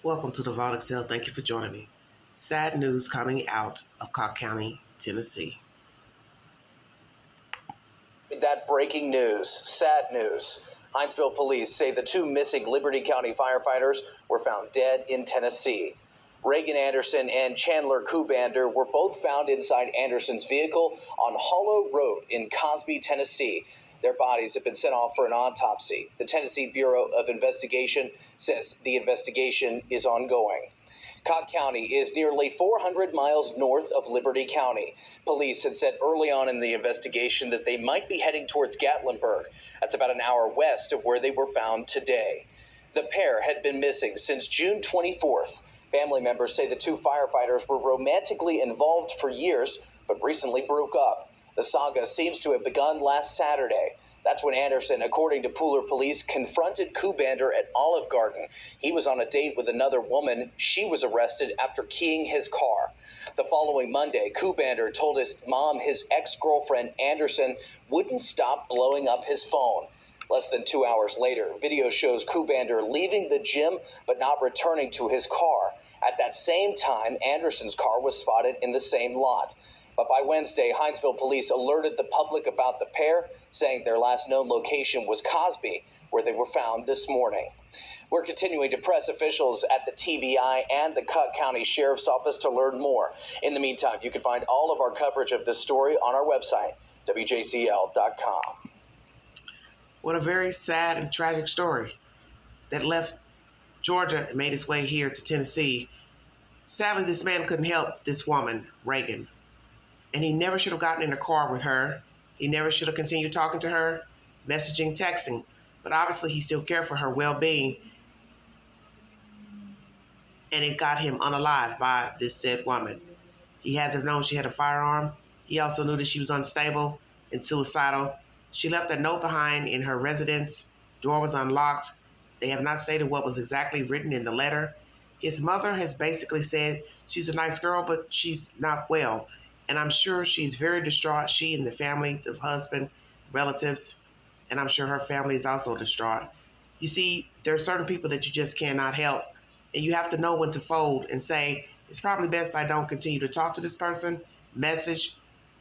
Welcome to the Vault Excel. Thank you for joining me. Sad news coming out of Cocke County, Tennessee. That breaking news, sad news. Hinesville police say the two missing Liberty County firefighters were found dead in Tennessee. Raegan Anderson and Chandler Kuhbander were both found inside Anderson's vehicle on Hollow Road in Cosby, Tennessee. Their bodies have been sent off for an autopsy. The Tennessee Bureau of Investigation says the investigation is ongoing. Cocke County is nearly 400 miles north of Liberty County. Police had said early on in the investigation that they might be heading towards Gatlinburg. That's about an hour west of where they were found today. The pair had been missing since June 24th. Family members say the two firefighters were romantically involved for years, but recently broke up. The saga seems to have begun last Saturday. That's when Anderson, according to Pooler police, confronted Kuhbander at Olive Garden. He was on a date with another woman. She was arrested after keying his car. The following Monday, Kuhbander told his mom his ex-girlfriend Anderson wouldn't stop blowing up his phone. Less than 2 hours later, video shows Kuhbander leaving the gym but not returning to his car. At that same time, Anderson's car was spotted in the same lot. But by Wednesday, Hinesville police alerted the public about the pair, saying their last known location was Cosby, where they were found this morning. We're continuing to press officials at the TBI and the Cocke County Sheriff's Office to learn more. In the meantime, you can find all of our coverage of this story on our website, wjcl.com. What a very sad and tragic story that left Georgia and made its way here to Tennessee. Sadly, this man couldn't help this woman, Raegan. And he never should have gotten in a car with her. He never should have continued talking to her, messaging, texting. But obviously, he still cared for her well-being. And it got him unalive by this said woman. He had to have known she had a firearm. He also knew that she was unstable and suicidal. She left a note behind in her residence. Door was unlocked. They have not stated what was exactly written in the letter. His mother has basically said she's a nice girl, but she's not well. And I'm sure she's very distraught. She and the family, the husband, relatives, and I'm sure her family is also distraught. You see, there are certain people that you just cannot help. And you have to know when to fold and say, it's probably best I don't continue to talk to this person, message,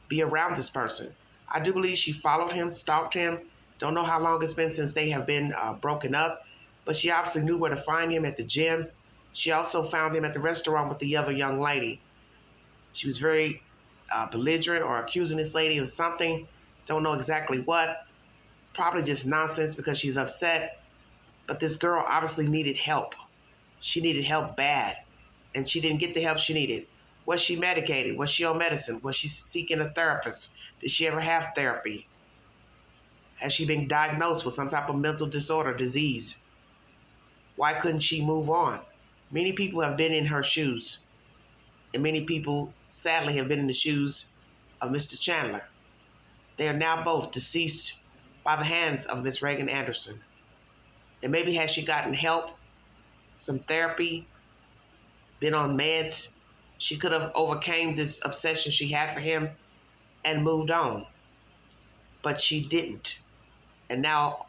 be around this person. I do believe she followed him, stalked him. Don't know how long it's been since they have been broken up. But she obviously knew where to find him at the gym. She also found him at the restaurant with the other young lady. She was very belligerent or accusing this lady of something. Don't know exactly what. Probably just nonsense because she's upset. But this girl obviously needed help. She needed help bad. And she didn't get the help she needed. Was she medicated? Was she on medicine? Was she seeking a therapist? Did she ever have therapy? Has she been diagnosed with some type of mental disorder, disease? Why couldn't she move on? Many people have been in her shoes. And many people, sadly, have been in the shoes of Mr. Chandler. They are now both deceased by the hands of Miss Raegan Anderson. And maybe had she gotten help, some therapy, been on meds, she could have overcame this obsession she had for him and moved on. But she didn't. And now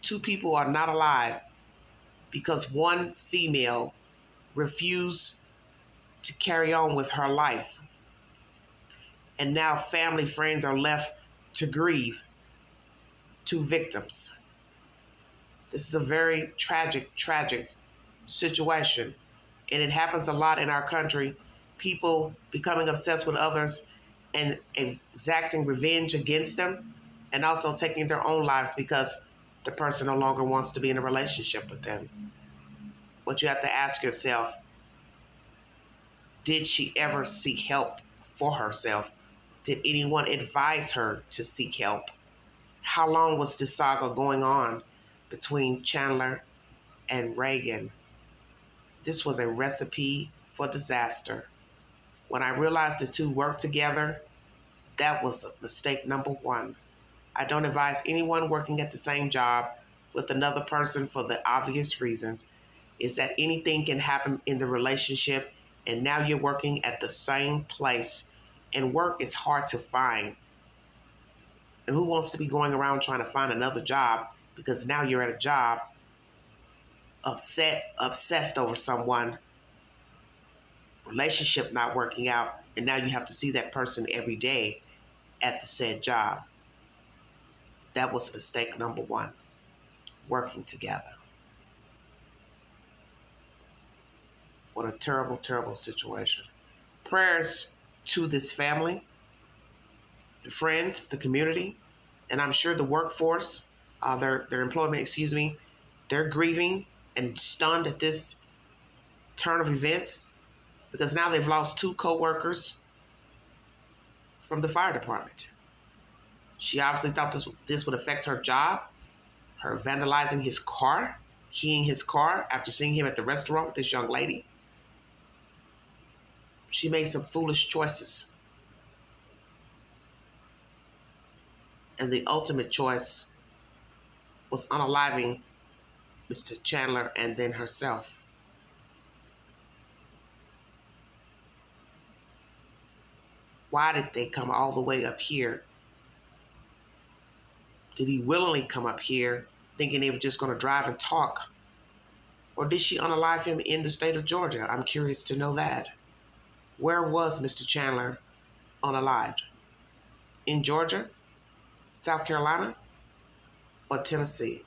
2 people are not alive because one female refused to carry on with her life. And now family, friends are left to grieve 2 victims. This is a very tragic situation. And it happens a lot in our country. People becoming obsessed with others and exacting revenge against them and also taking their own lives because the person no longer wants to be in a relationship with them. But you have to ask yourself, did she ever seek help for herself? Did anyone advise her to seek help? How long was this saga going on between Chandler and Raegan? This was a recipe for disaster. When I realized the 2 worked together, that was mistake number 1. I don't advise anyone working at the same job with another person for the obvious reasons, is that anything can happen in the relationship, and now you're working at the same place, and work is hard to find. And who wants to be going around trying to find another job because now you're at a job obsessed over someone, relationship not working out, and now you have to see that person every day at the said job. That was mistake number one, working together. What a terrible, terrible situation. Prayers to this family, the friends, the community, and I'm sure the workforce, their employment, they're grieving and stunned at this turn of events because now they've lost two co-workers from the fire department. She obviously thought this would affect her job, her vandalizing his car, keying his car after seeing him at the restaurant with this young lady. She made some foolish choices. And the ultimate choice was unaliving Mr. Chandler and then herself. Why did they come all the way up here? Did he willingly come up here thinking they were just going to drive and talk? Or did she unalive him in the state of Georgia? I'm curious to know that. Where was Mr. Chandler unalived? In Georgia, South Carolina, or Tennessee?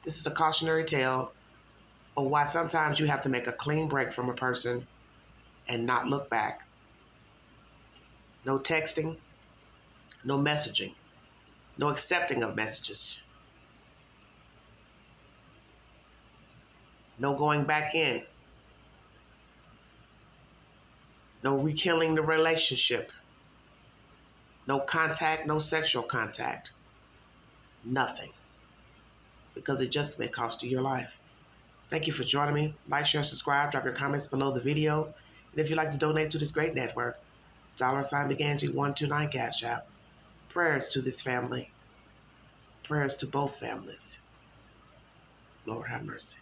This is a cautionary tale of why sometimes you have to make a clean break from a person and not look back. No texting, no messaging, no accepting of messages, no going back in, no rekindling the relationship, no contact, no sexual contact, nothing, because it just may cost you your life. Thank you for joining me. Like, share, subscribe, drop your comments below the video. And if you'd like to donate to this great network, $BigAngie129 Cash App. Prayers to this family. Prayers to both families. Lord have mercy.